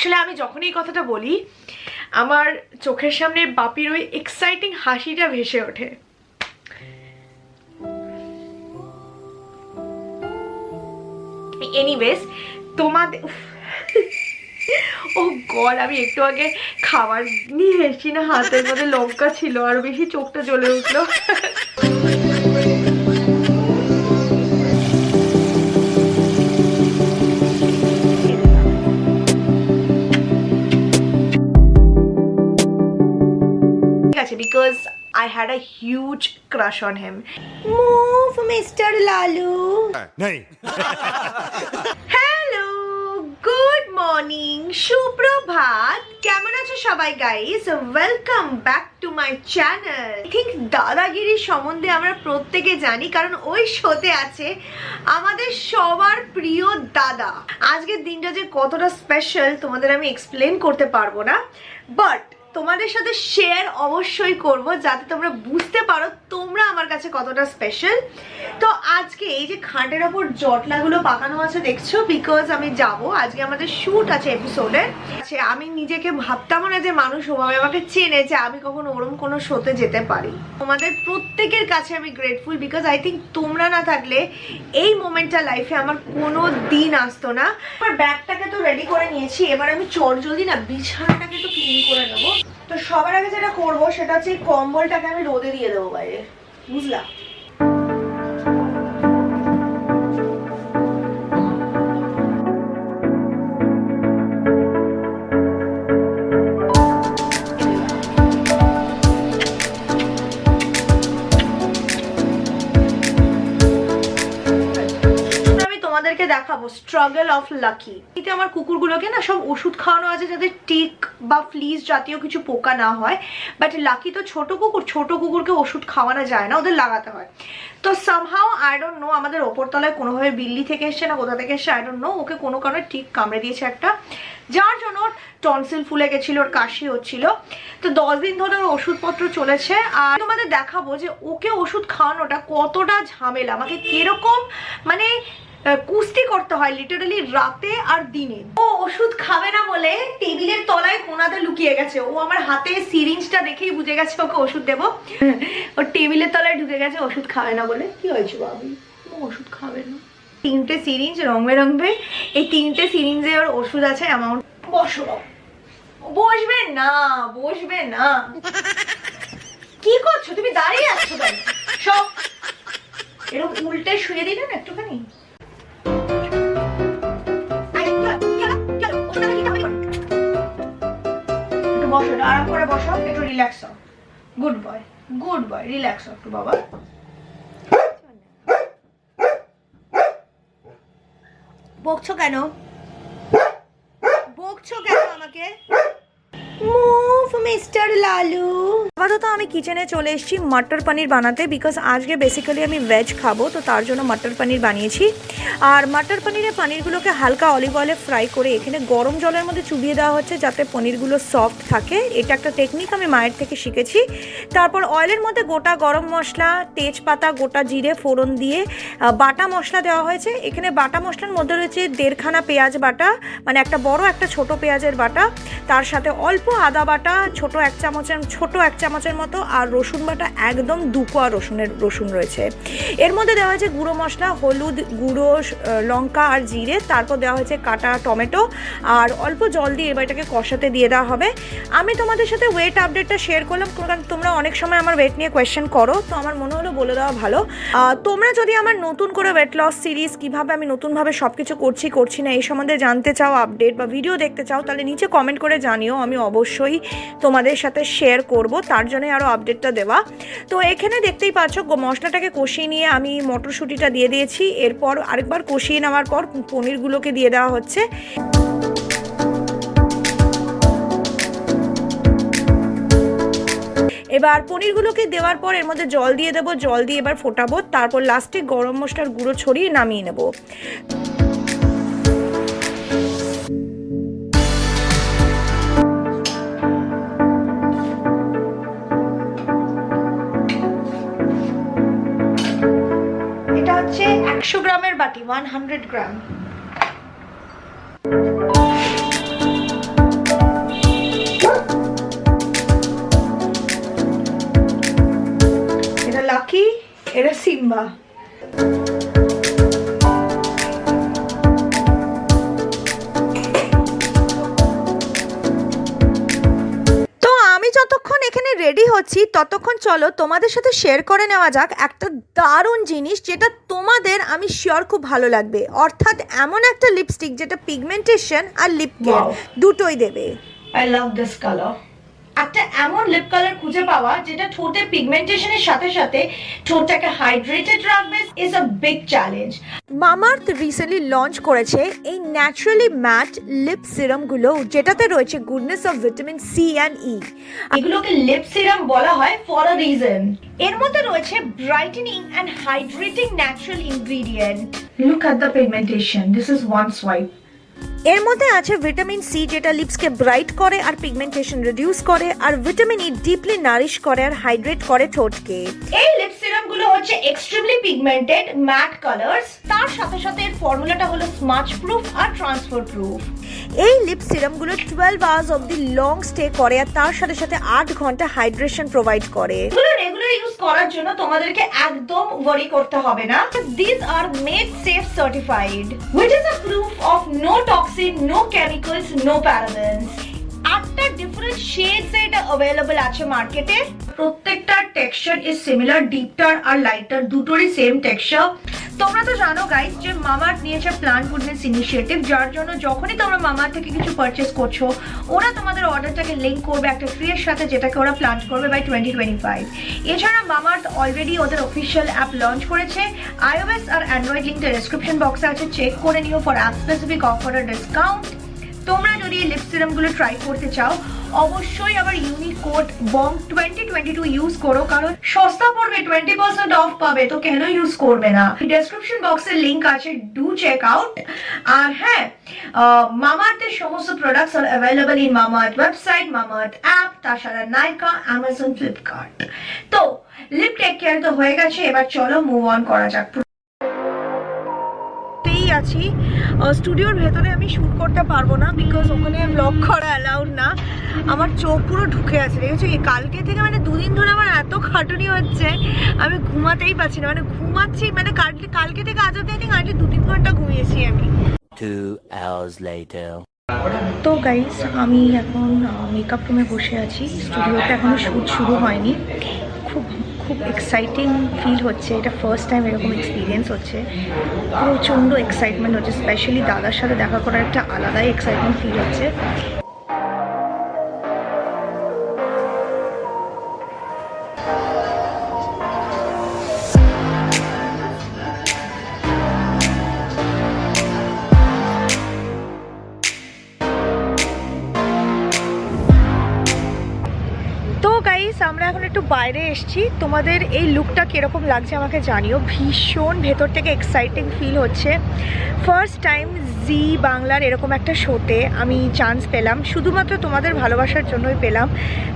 আসলে আমি যখনই এই কথাটা বলি আমার চোখের সামনে বাপির ওই এক্সাইটিং হাসিটা ভেসে ওঠে। এনিওয়েজ তোমাদের ও গড, আমি একটু আগে খাবার নিয়ে এসেছি না, হাতের মধ্যে লঙ্কা ছিল, আরো বেশি চোখটা জ্বলে উঠলো। Because I had a huge crush on him. Move, Mr. Lalu. नहीं. Hello, good morning, সুপ্রভাত, কেমন আছো সবাই guys? Welcome back to my channel. I think Dadagiri সম্বন্ধে আমরা প্রত্যেকে জানি, কারণ ওই শোতে আছে আমাদের সবার প্রিয় দাদা। আজকের দিনটা যে কতটা স্পেশাল তোমাদের আমি এক্সপ্লেন করতে পারবো না, বাট তোমাদের সাথে শেয়ার অবশ্যই করব যাতে তোমরা বুঝতে পারো তোমরা আমার কাছে কতটা স্পেশাল। তো আজকে এই যে খাটের ওপর জটলাগুলো পাকানো আছে দেখছো, বিকজ আমি যাব আজকে আমাদের শ্যুট আছে এপিসোডের। আমি নিজেকে ভাবতাম না যে মানুষ ওভাবে আমাকে চেনে, যে আমি কখনো ওরম কোনো শোতে যেতে পারি। তোমাদের প্রত্যেকের কাছে আমি গ্রেটফুল, বিকজ আই থিঙ্ক তোমরা না থাকলে এই মোমেন্টটা লাইফে আমার কোনো দিন আসতো না। আমার ব্যাগটাকে তো রেডি করে নিয়েছি, এবার আমি চটজলদি না বিছানাটাকে তো ক্লিন করে নেবো। তো সবার আগে যেটা করবো সেটা হচ্ছে কম্বলটাকে আমি রোদে দিয়ে দেবো বাইরে, বুঝলা? দেখাবো স্ট্রাগল অফ লাকি। এতে আমার কুকুরগুলোকে না সব ওষুধ খাওয়ানো আছে যাতে টিক বা ফ্লিজ জাতীয় কিছু পোকা না হয়, বাট লাকি তো ছোট কুকুর, ছোট কুকুরকে ওষুধ খাওয়ানো যায় না, ওদের লাগাতে হয়। তো সামহাও আই ডোন্ট নো আমাদের ওপরতলায় কোনোভাবে বিল্লি থেকে এসছে না কোথা থেকে এসছে আই ডোন্ট নো, ওকে কোনো কারণে ঠিক কামড়ে দিয়েছে একটা, যার জন্য টনসিল ফুলে গেছিল, ওর কাশি হচ্ছিল। তো 10 দিন ধরে ওর ওষুধপত্র চলেছে। আর তোমাদের দেখাবো যে ওকে ওষুধ খাওয়ানোটা কতটা ঝামেলা, আমাকে কিরকম মানে কুস্তি করতে হয় লিটারালি রাতে আর দিনে। ও ওষুধ খাবে না বলে টেবিলের তলায় কোনাতে লুকিয়ে গেছে, ও আমার হাতে সিরিঞ্জটা দেখেই বুঝে গেছে ওকে ওষুধ দেবো, ওর টেবিলের তলায় ঢুকে গেছে ওষুধ খাবে না বলে। কি হয়েছে বাবু, ও ওষুধ খাবে না? 3টে সিরিঞ্জ রং বেরঙবে, এই 3টে সিরিঞ্জে ওর ওষুধ আছে অ্যামাউন্ট। বসো, বসবে না, বসবে না, কি করছো তুমি? দাঁড়িয়ে আছো কেন? সব এরকম উল্টে শুয়ে দিলে না একটুখানি। বসো, আরাম করে বসো, একটু রিল্যাক্স হও। Good boy, good boy, relax হও একটু বাবা। বকছো কেন? বকছো কেন আমাকে? Move mister Lalu. আপাতত আমি কিচেনে চলে এসেছি মটর পনির বানাতে, বিকজ আজকে বেসিক্যালি আমি ভেজ খাবো, তো তার জন্য মটর পনির বানিয়েছি। আর মটর পনিরে পনিরগুলোকে হালকা অলিভ অয়েলে ফ্রাই করে এখানে গরম জলের মধ্যে চুবিয়ে দেওয়া হচ্ছে যাতে পনিরগুলো সফট থাকে। এটা একটা টেকনিক আমি মায়ের থেকে শিখেছি। তারপর অয়েলের মধ্যে গোটা গরম মশলা, তেজপাতা, গোটা জিরে ফোড়ন দিয়ে বাটা মশলা দেওয়া হয়েছে। এখানে বাটা মশলার মধ্যে রয়েছে 1.5খানা পেঁয়াজ বাটা, মানে একটা বড় একটা ছোট পেঁয়াজের বাটা, তার সাথে অল্প আদা বাটা ছোট এক চামচের মতো, আর রসুন বাটা একদম 2 কোয়া রসুন রয়েছে। এর মধ্যে দেওয়া হয়েছে গুঁড়ো মশলা, হলুদ গুঁড়ো, লঙ্কা আর জিরে, তারপর দেওয়া হয়েছে কাটা টমেটো, আর অল্প জল দিয়ে এবার এটাকে কষাতে দিয়ে দেওয়া হবে। আমি তোমাদের সাথে ওয়েট আপডেটটা শেয়ার করলাম, কারণ তোমরা অনেক সময় আমার ওয়েট নিয়ে কোয়েশ্চেন করো, তো আমার মনে হলো বলে দেওয়া ভালো। তোমরা যদি আমার নতুন করে ওয়েট লস সিরিজ কীভাবে আমি নতুনভাবে সব কিছু করছি না এই সম্বন্ধে জানতে চাও, আপডেট বা ভিডিও দেখতে চাও, তাহলে নিচে কমেন্ট করে জানিও, আমি অবশ্যই তোমাদের সাথে শেয়ার করব, তার জন্য আরও আপডেটটা দেওয়া। তো এখানে দেখতেই পাচ্ছ মশলাটাকে কষিয়ে নিয়ে আমি মটরশুঁটিটা দিয়ে দিয়েছি। এরপর আরেকবার কষিয়ে নেওয়ার পর পনিরগুলোকে দিয়ে দেওয়া হচ্ছে। এবার পনিরগুলোকে দেওয়ার পর এর মধ্যে জল দিয়ে দেবো, জল দিয়ে এবার ফোটাবো, তারপর লাস্টে গরম মশলার গুঁড়ো ছড়িয়ে নামিয়ে নেব। এটা হচ্ছে 100 গ্রামের বাটি, 100 গ্রাম। যতক্ষণ এখানে রেডি হচ্ছি ততক্ষণ চলো তোমাদের সাথে শেয়ার করে নেওয়া যাক একটা দারুণ জিনিস যেটা তোমাদের আমি শিওর খুব ভালো লাগবে, অর্থাৎ এমন একটা লিপস্টিক যেটা পিগমেন্টেশন আর লিপ কেয়ার দুটোই দেবে। I love this colour. একটা এমন লিপ কালার খুঁজে পাওয়া যেটা ঠোঁটে পিগমেন্টেশনের সাথে সাথে ঠোঁটটাকে হাইড্রেটেড রাখবে is a big challenge. Mamaearth recently launch করেছে এই ন্যাচারালি ম্যাট লিপ সিরাম গুলো, যেটাতে রয়েছে goodness of vitamin C and E. এগুলোকে লিপ সিরাম বলা হয় ফর আ রিজন। এর মধ্যে রয়েছে brightening and hydrating natural ingredient. Look at the pigmentation, this is one swipe. এর মধ্যে আছে ভিটামিন সি যেটা লিপসকে ব্রাইট করে আর পিগমেন্টেশন রিডিউস করে, আর ভিটামিন ই ডিপলি নারিশ করে আর হাইড্রেট করে ঠোঁটকে। এই লিপ সিরাম গুলো হচ্ছে এক্সট্রিমলি পিগমেন্টেড ম্যাট কালারস, তার সাথে সাথে এর ফর্মুলাটা হলো স্মাচ প্রুফ আর ট্রান্সফার প্রুফ। এই লিপ সিরাম গুলো 12 আওয়ার্স অবধি লং স্টে করে আর তার সাথে সাথে 8 ঘন্টা হাইড্রেশন প্রোভাইড করে। এগুলো রেগুলার ইউজ করার জন্য তোমাদেরকে একদম ওয়ারি করতে হবে না। This are made safe certified, which is a proof of no toxin, no chemicals, no parabens. 8টা ডিফারেন্ট শেডস এটা अवेलेबल আছে মার্কেটে। প্রত্যেকটা টেক্সচার ইজ সিমিলার, ডিপটার আর লাইটার দুটোরই সেম টেক্সচার। তোমরা তো জানো গাইস যে মামাআর্থ নিয়েছে প্লান্ট গুডনেস ইনিশিয়েটিভ, যার জন্য যখনই তোমরা মামাআর্থ থেকে কিছু পারচেজ করছো ওরা তোমাদের অর্ডারটাকে লিংক করবে একটা ফ্রি এর সাথে, যেটাকে ওরা প্লান্ট করবে বাই 2025। এছাড়া মামাআর্থ অলরেডি ওদের অফিসিয়াল অ্যাপ লঞ্চ করেছে। iOS আর অ্যান্ড্রয়েড লিংকটা ডেসক্রিপশন বক্সে আছে, চেক করে নিও ফর অ্যাপ স্পেসিফিক অফার আর ডিসকাউন্ট। তোমরা যদি এই লিপ সিরাম গুলো ট্রাই করতে চাও অবশ্যই আবার ইউনিক কোড BONG 2022 ইউজ করো, কারণ সস্তা পড়বে, 20% অফ পাবে, তো কেন ইউজ করবে না। ডেসক্রিপশন বক্সে লিংক আছে, ডু চেক আউট। আর হ্যাঁ, মামাআর্থের সমস্ত products R available in Mamaearth website, Mamaearth app, তাছাড়া নাইকা, অ্যামাজন, ফ্লিপকার্ট। তো লিপ টেক কেয়ার তো হয়ে গেছে, এবার চলো মুভ অন করা যাক। আছি স্টুডিওর ভেতরে, আমি শুট করতে পারবো না বিকজ ওখানে ব্লগ করা অ্যালাউড না। আমার চোখ পুরো ঢুকে আছে, দেখেছো? কালকে থেকে মানে 2 দিন ধরে আমার এত খাটুনি হচ্ছে, আমি ঘুমাতেই পারছি না, মানে ঘুমাচ্ছি, মানে কালকে থেকে আজ অব্দি 2-3 ঘন্টা ঘুমিয়েছি আমি। 2 hours later. তো গাইস, আমি এখন মেকআপ রুমে বসে আছি, স্টুডিওতে এখনো শুট শুরু হয়নি। খুব এক্সাইটিং ফিল হচ্ছে, এটা ফার্স্ট টাইম এরকম এক্সপিরিয়েন্স হচ্ছে, প্রচণ্ড এক্সাইটমেন্ট হচ্ছে, স্পেশালি দাদার সাথে দেখা করার একটা আলাদাই এক্সাইটমেন্ট ফিল হচ্ছে। আমরা এখন একটু বাইরে এসেছি, তোমাদের এই লুকটা কিরকম লাগছে আমাকে জানিও। ভীষণ ভেতর থেকে এক্সাইটিং ফিল হচ্ছে। ফার্স্ট টাইম জি বাংলার এরকম একটা শোতে আমি চান্স পেলাম, শুধুমাত্র তোমাদের ভালোবাসার জন্যই পেলাম,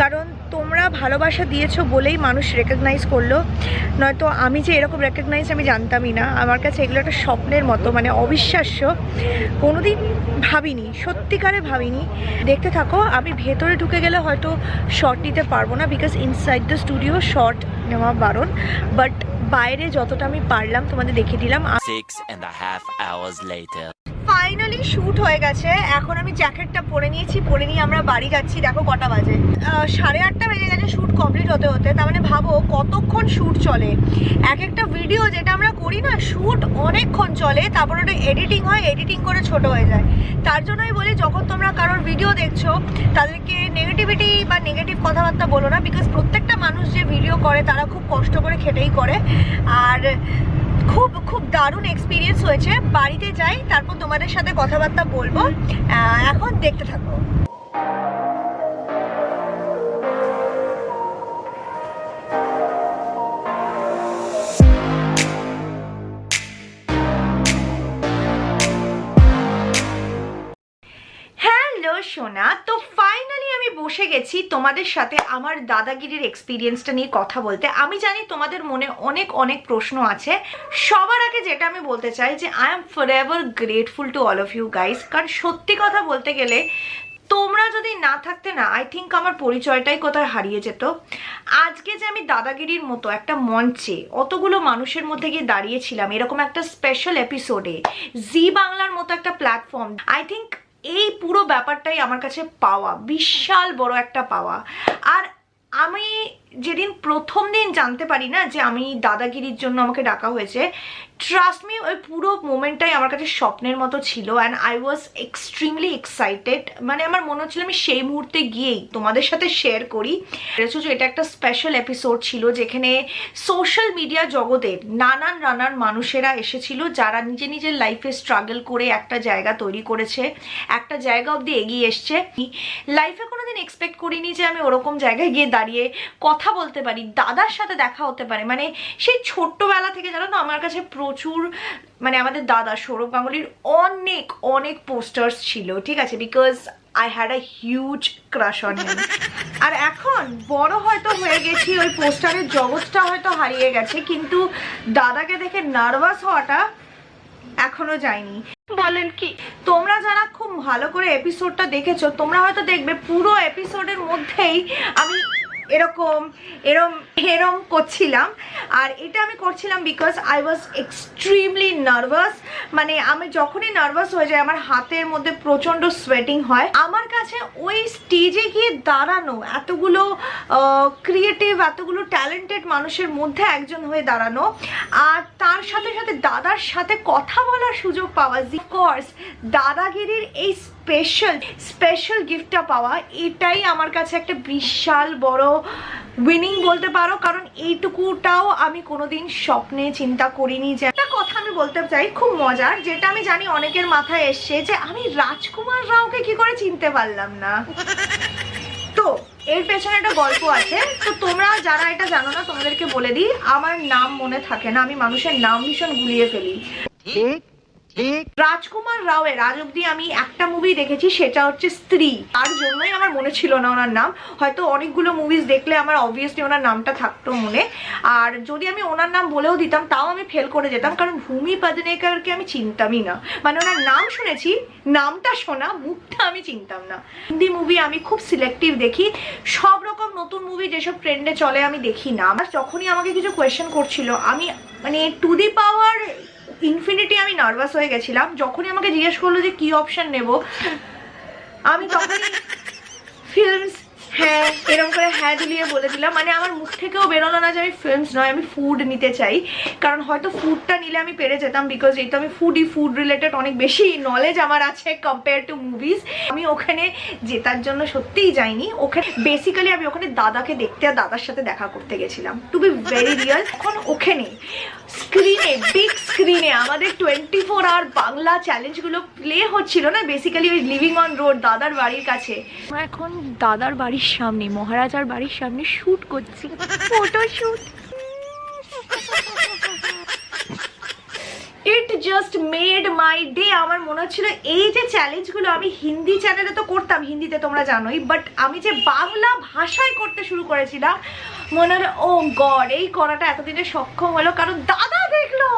কারণ তোমরা ভালোবাসা দিয়েছো বলেই মানুষ রেকগনাইজ করলো, নয়তো আমি যে এরকম রেকগনাইজ আমি জানতামই না। আমার কাছে এগুলো একটা স্বপ্নের মতো, মানে অবিশ্বাস্য, কোনোদিন ভাবিনি, সত্যিকারে ভাবিনি। দেখতে থাকো, আমি ভেতরে ঢুকে গেলে হয়তো শর্ট নিতে পারবো না because inside the studio short নেওয়া বারণ, বাট বাইরে যতটা আমি পারলাম তোমাদের দেখিয়ে দিলাম। 6.5 hours later. ফাইনালি শ্যুট হয়ে গেছে, এখন আমি জ্যাকেটটা পরে নিয়েছি, পরে নিয়ে আমরা বাড়ি যাচ্ছি। দেখো কটা বাজে, 8:30 বেজে গেছে শ্যুট কমপ্লিট হতে হতে। তার মানে ভাবো কতক্ষণ শ্যুট চলে। এক একটা ভিডিও যেটা আমরা করি না, শ্যুট অনেকক্ষণ চলে, তারপর ওটা এডিটিং হয়, এডিটিং করে ছোট হয়ে যায়। তার জন্যই বলি, যখন তোমরা কারোর ভিডিও দেখছো তাদেরকে নেগেটিভিটি বা নেগেটিভ কথাবার্তা বলো না, বিকজ প্রত্যেকটা মানুষ যে ভিডিও করে তারা খুব কষ্ট করে খেটেই করে। আর খুব দারুণ এক্সপিরিয়েন্স হয়েছে। বাড়িতে যাই, তারপর তোমাদের সাথে কথাবার্তা বলবো। এখন দেখতে থাকো। সোনা, তো ফাইনালি আমি বসে গেছি তোমাদের সাথে আমার দাদাগিরির এক্সপিরিয়েন্সটা নিয়ে কথা বলতে। আমি জানি তোমাদের মনে অনেক প্রশ্ন আছে। সবার আগে যেটা আমি বলতে চাই যে I am forever grateful to all of you guys, কারণ সত্যি কথা বলতে গেলে তোমরা যদি না থাকতে না আই থিঙ্ক আমার পরিচয়টাই কোথায় হারিয়ে যেত। আজকে যে আমি দাদাগিরির মতো একটা মঞ্চে অতগুলো মানুষের মধ্যে গিয়ে দাঁড়িয়েছিলাম এরকম একটা স্পেশাল এপিসোডে, জি বাংলার মতো একটা প্ল্যাটফর্ম, আই থিঙ্ক এই পুরো ব্যাপারটাই আমার কাছে পাওয়া, বিশাল বড় একটা পাওয়া। আর আমি যেদিন প্রথম দিন জানতে পারি না যে আমি দাদাগিরির জন্য আমাকে ডাকা হয়েছে, ট্রাস্ট মি ওই পুরো মোমেন্টটাই আমার কাছে স্বপ্নের মতো ছিল and I was extremely excited. মানে আমার মনে হচ্ছিল আমি সেই মুহূর্তে গিয়েই তোমাদের সাথে শেয়ার করি। এটা একটা স্পেশাল এপিসোড ছিল যেখানে সোশ্যাল মিডিয়া জগতের নানান মানুষেরা এসেছিল যারা নিজের লাইফে স্ট্রাগল করে একটা জায়গা তৈরি করেছে, একটা জায়গা অবধি এগিয়ে এসছে। লাইফে কোনোদিন এক্সপেক্ট করিনি যে আমি ওরকম জায়গায় গিয়ে দাঁড়িয়ে কথা বলতে পারি, দাদার সাথে দেখা হতে পারে। মানে সেই ছোট্টবেলা থেকে জানো তো আমার কাছে প্রচুর, মানে আমাদের দাদা সৌরভ গাঙ্গুলির অনেক পোস্টার্স ছিল, ঠিক আছে, because I had a huge crush on him. আর এখন বড় হয়তো হয়ে গেছি, ওই পোস্টারের জগৎটা হয়তো হারিয়ে গেছে, কিন্তু দাদাকে দেখে নার্ভাস হওয়াটা এখনো যায়নি। বলেন কি? তোমরা যারা খুব ভালো করে এপিসোডটা দেখেছো তোমরা হয়তো দেখবে পুরো এপিসোডের মধ্যেই আমি এরম করছিলাম। আর এটা আমি করছিলাম because I was extremely nervous. মানে আমি যখনই নার্ভাস হয়ে যাই আমার হাতের মধ্যে প্রচণ্ড সোয়েটিং হয়। আমার কাছে ওই স্টেজে গিয়ে দাঁড়ানো, এতগুলো ক্রিয়েটিভ, এতগুলো ট্যালেন্টেড মানুষের মধ্যে একজন হয়ে দাঁড়ানো, আর তার সাথে সাথে দাদার সাথে কথা বলার সুযোগ পাওয়া, অফকোর্স দাদাগিরির এই স্পেশাল গিফটটা পাওয়া, এটাই আমার কাছে একটা বিশাল বড় উইনিং বলতে পারো। কারণ এইটুকুটাও আমি কোনোদিন স্বপ্নে চিন্তা করিনি। যে একটা কথা আমি বলতে চাই খুব মজার, যেটা আমি জানি অনেকের মাথায় এসছে, যে আমি রাজকুমার রাওকে কি করে চিনতে পারলাম না। তো এর পেছনে একটা গল্প আছে। তো তোমরা যারা এটা জানো না তোমাদেরকে বলে দিই, আমার নাম মনে থাকে না, আমি মানুষের নাম ভীষণ গুলিয়ে ফেলি। রাজকুমার রাওয়ের আজ অব্দি আমি একটা মুভি দেখেছি, সেটা হচ্ছে স্ত্রী। তার জন্যই আমার মনে ছিল না ওনার নাম। হয়তো অনেকগুলো মুভিজ দেখলে আমার অবভিয়াসলি ওনার নামটা থাকতো মনে, আর যদি আমি ওনার নাম বলেও দিতাম তাও আমি ফেল করে যেতাম, কারণ ভূমি পেডনেকারকে আমি চিনতামই না। মানে ওনার নাম শুনেছি, নামটা শোনা, মুখটা আমি চিনতাম না। হিন্দি মুভি আমি খুব সিলেক্টিভ দেখি, সব রকম নতুন মুভি যেসব ট্রেন্ডে চলে আমি দেখি না। আমার যখনই আমাকে কিছু কোয়েশ্চেন করছিল, আমি মানে টু দি পাওয়ার ইনফিনিটি আমি নার্ভাস হয়ে গেছিলাম। যখনই আমাকে জিজ্ঞেস করলো যে কি অপশন নেব, আমি তখনই ফিল্মস, হ্যাঁ এরকম করে হ্যাঁ দিলিয়ে বলে দিলাম। মানে আমার মুখ থেকেও বেরোলো না যে আমি ফিল্মস নয়, আমি ফুড নিতে চাই। কারণ হয়তো ফুডটা নিলে আমি পেরে যেতাম, বিকজ এই তো আমি ফুড রিলেটেড অনেক বেশি নলেজ আমার আছে কম্পেয়ার টু মুভিজ। আমি ওখানে জেতার জন্য সত্যিই যাইনি, ওখানে বেসিক্যালি আমি ওখানে দাদাকে দেখতে আর দাদার সাথে দেখা করতে গেছিলাম, টু বি ভেরি রিয়েল। এখন ওখানে স্ক্রিনে, বিগ স্ক্রিনে আমাদের 24 আওয়ার বাংলা চ্যালেঞ্জগুলো প্লে হচ্ছিল না, বেসিক্যালি ওই লিভিং অন রোড দাদার বাড়ির কাছে। আমরা এখন দাদার বাড়ির সামনে, মহারাজার বাড়ির সামনে শুট করছি, photo shoot. It just made my day. আমার মনে হচ্ছিল এই যে চ্যালেঞ্জগুলো আমি হিন্দি চ্যানেলে তো করতাম, হিন্দিতে তোমরা জানোই, বাট আমি যে বাংলা ভাষায় করতে শুরু করেছিলাম, মনে হলো ও গড এই করাটা এতদিনে সক্ষম হলো কারণ দাদা দেখলো,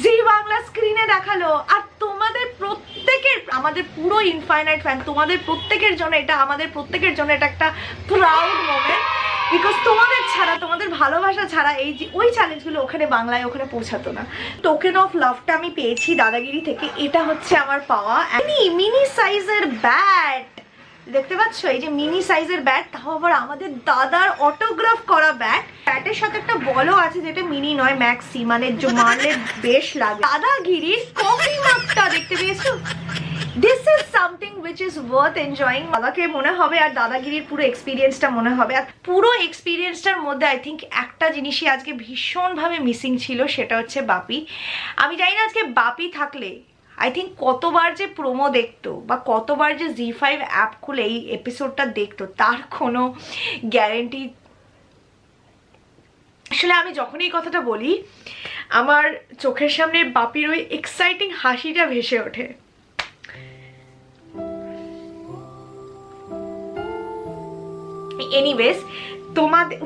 জি বাংলা স্ক্রিনে দেখালো। আর তোমাদের প্রত্যেকের, আমাদের পুরো ইনফাইনাইট ফ্যান, তোমাদের প্রত্যেকের জন্য এটা, আমাদের প্রত্যেকের জন্য এটা একটা প্রাউড মোমেন্ট, বিকজ তোমাদের ছাড়া, তোমাদের ভালোবাসা ছাড়া এই যে ওই চ্যালেঞ্জগুলো ওখানে বাংলায় ওখানে পৌঁছাতো না। টোকেন অফ লাভটা আমি পেয়েছি দাদাগিরি থেকে, এটা হচ্ছে আমার পাওয়া। মিনি সাইজের ব্যাট দেখতে পাচ্ছ, এই যে মিনি সাইজের ব্যাট, তাও আবার আমাদের দাদার অটোগ্রাফ করা ব্যাট। ব্যাটের সাথে একটা বলও আছে যেটা মিনি নয়, ম্যাক্সি, মানে মারলে বেশ লাগে। দাদাগিরির কফি মাগটা দেখতে পেয়েছো? This is something which is worth enjoying. দাদাকে মনে হবে আর দাদাগিরির পুরো এক্সপিরিয়েন্সটা মনে হবে। আর পুরো এক্সপিরিয়েন্সটার মধ্যে আই থিঙ্ক একটা জিনিসই আজকে ভীষণভাবে মিসিং ছিল, সেটা হচ্ছে বাপি। আমি জানি না আজকে বাপি থাকলে আই থিঙ্ক কতবার যে প্রোমো দেখতো বা কতবার যে ZEE5 অ্যাপ খুলে এই এপিসোডটা দেখতো তার কোনো গ্যারেন্টি। আসলে আমি যখনই এই কথাটা বলি আমার চোখের সামনে বাপির ওই এক্সাইটিং হাসিটা ভেসে ওঠে। এনিওয়েজ তোমাদের,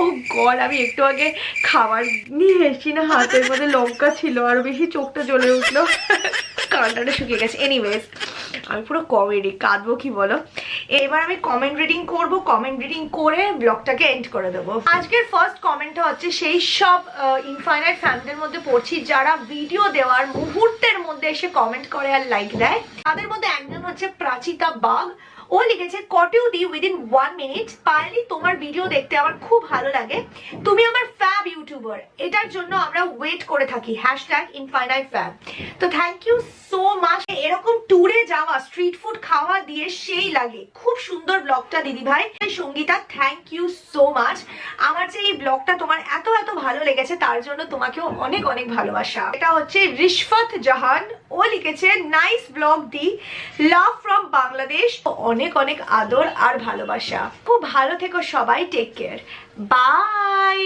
ও গড, আমি একটু আগে খাবার নিয়ে এসেছি না, হাতের মধ্যে লঙ্কা ছিল, আরো বেশি চোখটা জ্বলে উঠলো, কানটাটা শুকিয়ে গেছে। এনিওয়েজ আমি পুরো কমেডি, কাঁদবো কি বলো। এবার আমি কমেন্ট রিডিং করব, কমেন্ট রিডিং করে ব্লগটাকে এন্ড করে দেবো। আজকের ফার্স্ট কমেন্টটা হচ্ছে সেই সব ইনফাইনাইট ফ্যানদের মধ্যে পড়ছি যারা ভিডিও দেওয়ার মুহূর্তের মধ্যে এসে কমেন্ট করে আর লাইক দেয়। তাদের মধ্যে একজন হচ্ছে প্রাচিতা বাগ। ও লিখেছে কটিউদি উইদিন 1 মিনিট, পায়েলি তোমার ভিডিও দেখতে আমার খুব ভালো লাগে, তুমি আমার ফ্যাব ইউটিউবার, এটার জন্য আমরা ওয়েট করে থাকি, #ইনফাইনাইট ফ্যাব। তো থ্যাংক ইউ সো মাচ। এরকম ট্যুরে যাওয়া, স্ট্রিট ফুড খাওয়া দিয়ে সেই লাগে। খুব সুন্দর ব্লগটা দিদি ভাই। Sangita, thank you so much. আমার যে এই ব্লগটা তোমার এত এত ভালো লেগেছে তার জন্য তোমাকেও অনেক অনেক ভালোবাসা। এটা হচ্ছে রিশফাত জাহান। ও লিখেছে nice blog the, love from Bangladesh. অনেক অনেক আদর আর ভালোবাসা। খুব ভালো থেকো সবাই, টেক কেয়ার, বাই।